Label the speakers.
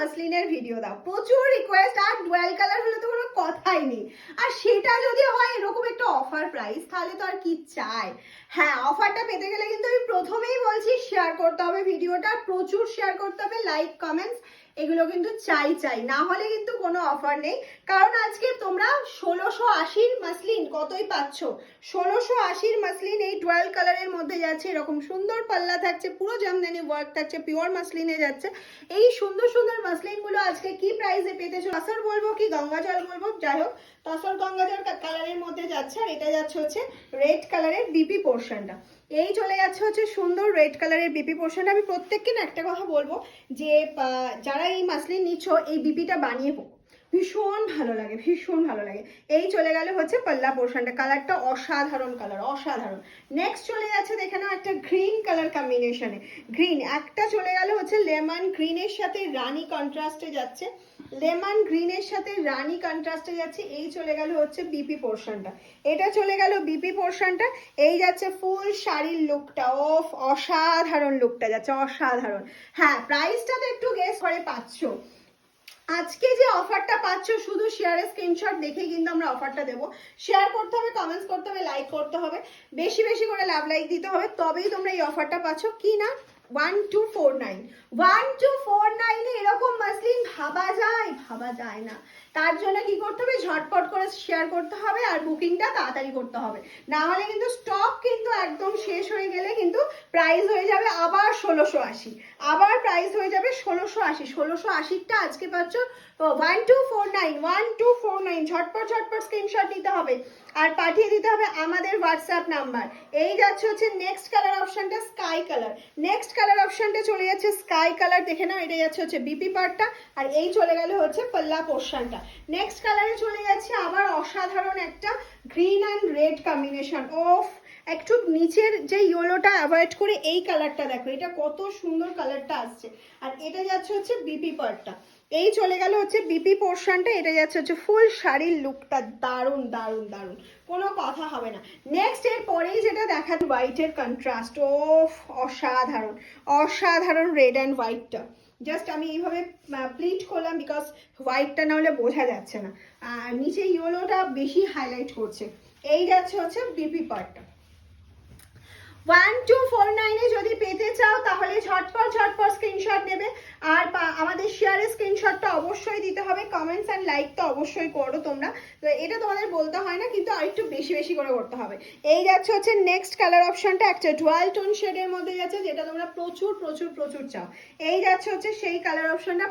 Speaker 1: মাসলিনের video দাও, প্রচুর request. আর dual colour হলে তো কোনো কথাই নেই, আর সেটা যদি হয় এরকম একটা অফার প্রাইস, তাহলে তো আর কি চাই। হ্যাঁ, অফারটা পেতে গেলে কিন্তু আমি প্রথমেই বলছি শেয়ার করতে হবে ভিডিওটা, প্রচুর শেয়ার করতে হবে, লাইক কমেন্টস এগুলো কিন্তু চাই, না হলে কিন্তু কোনো অফার নেই। কারণ আজকে তোমরা 1680 মাসলিন কতই পাচ্ছ, 1680 মাসলিন এই ডুয়াল কালারের মধ্যে যাচ্ছে, এরকম সুন্দর পাল্লা থাকছে, পুরো জামদানি ওয়ার্ক থাকছে, পিওর মাসলিনে যাচ্ছে। এই সুন্দর সুন্দর মাসলিনগুলো আজকে কি প্রাইসে পেতেছো, তসর বলবো কি গঙ্গাজল বলবো, যাই হোক তসর গঙ্গাজল কালারের মধ্যে যাচ্ছে। আর এটা যাচ্ছে হচ্ছে রেড কালারের বিপি পোর্শনটা, এই চলে যাচ্ছে হচ্ছে সুন্দর রেড কালারের বিপি পোর্শনটা। আমি প্রত্যেককে না একটা কথা বলবো যে যারা এই মাসলিন নিচ্ছ এই বিপিটা বানিয়ে ভীষণ ভালো লাগে, ভীষণ ভালো লাগে। এই চলে গেল হচ্ছে পাল্লা পোর্শনটা, কালারটা অসাধারণ কালার, অসাধারণ। নেক্সট চলে যাচ্ছে দেখে নাও একটা গ্রিন কালার কম্বিনেশনে, গ্রিন একটা চলে গেল হচ্ছে লেমন গ্রিনের সাথে রানী কন্ট্রাস্টে যাচ্ছে, লেমন গ্রিনের সাথে রানী কন্ট্রাস্টে যাচ্ছে। এই চলে গেল হচ্ছে বিপি পোর্শনটা, এটা চলে গেল বিপি পোর্শনটা। এই যাচ্ছে ফুল শাড়ির লুকটা, অফ অসাধারণ লুকটা যাচ্ছে, অসাধারণ। হ্যাঁ, প্রাইসটা তো একটু গেস করে পাচ্ছ। আজকে যে অফারটা পাচ্ছ শুধু শেয়ারের স্ক্রিনশট দেখেই কিন্তু আমরা অফারটা দেবো। শেয়ার করতে হবে, কমেন্টস করতে হবে, লাইক করতে হবে, বেশি বেশি করে লাভ লাইক দিতে হবে, তবেই তোমরা এই অফারটা পাচ্ছ। কি না 1249, 1249 এরকম মাসলিন ভাবা যায়, ভাবা যায় না। তার জন্য কি করতে হবে, ঝটপট করে শেয়ার করতে হবে আর বুকিংটা তাড়াতাড়ি করতে হবে, না হলে কিন্তু স্টক কিন্তু একদম শেষ হয়ে গেলে কিন্তু প্রাইস হয়ে যাবে আবার 1680, আবার প্রাইস হয়ে যাবে 1680। 1680টা আজকে পাচ্ছ 1249, 1249। ঝটপট ঝটপট স্ক্রিনশট নিতে হবে আর পাঠিয়ে দিতে হবে আমাদের হোয়াটসঅ্যাপ নাম্বার। এই যাচ্ছে হচ্ছে নেক্সট কালার অপশনটা স্কাই কালার, নেক্সট কালার অপশনটা চলে যাচ্ছে স্কাই কালার, দেখে নাও এটা যাচ্ছে হচ্ছে বিপি পার্টটা, আর এই চলে গেল হচ্ছে পাল্লা পোর্শনটা। নেক্সট কালারে চলে যাচ্ছে আবার অসাধারণ একটা green and red combination. Of একটু নিচের যে ইয়েলোটা অ্যাভয়েড করে এই কালারটা দেখো, এটা কত সুন্দর কালারটা আসছে। আর এটা যাচ্ছে হচ্ছে বিপি পার্টটা, এই চলে গেল হচ্ছে বিপি পোর্শনটা, এটা যাচ্ছে হচ্ছে ফুল শাড়ির লুকটা, দারুণ দারুণ দারুণ, কোনো কথা হবে না। নেক্সট এর পরেই যেটা দেখা হোয়াইটের কন্ট্রাস্ট, ওফ অসাধারণ, অসাধারণ রেড অ্যান্ড হোয়াইটটা। জাস্ট আমি এইভাবে প্লিট করলাম বিকজ হোয়াইটটা না হলে বোঝা যাচ্ছে না, নিচে ইয়েলোটা বেশি হাইলাইট করছে। এই যাচ্ছে হচ্ছে বিপি পার্টটা। 1249 যদি পেতে চাও তাহলে ঝটপট ঝটপট স্ক্রিনশট নেবে, আর আমাদের শেয়ারের স্ক্রিনশটটা অবশ্যই দিতে হবে, কমেন্টস অ্যান্ড লাইক তো অবশ্যই করো তোমরা, তো এটা তোমাদের বলতে হয় না, কিন্তু আরেকটু বেশি বেশি করে করতে হবে। এই যাচ্ছে হচ্ছে নেক্সট কালার অপশনটা, একটা ডুয়াল টোন শেডের মধ্যে যাচ্ছে, যেটা তোমরা প্রচুর প্রচুর প্রচুর চাও। এই যাচ্ছে হচ্ছে সেই কালার অপশনটা,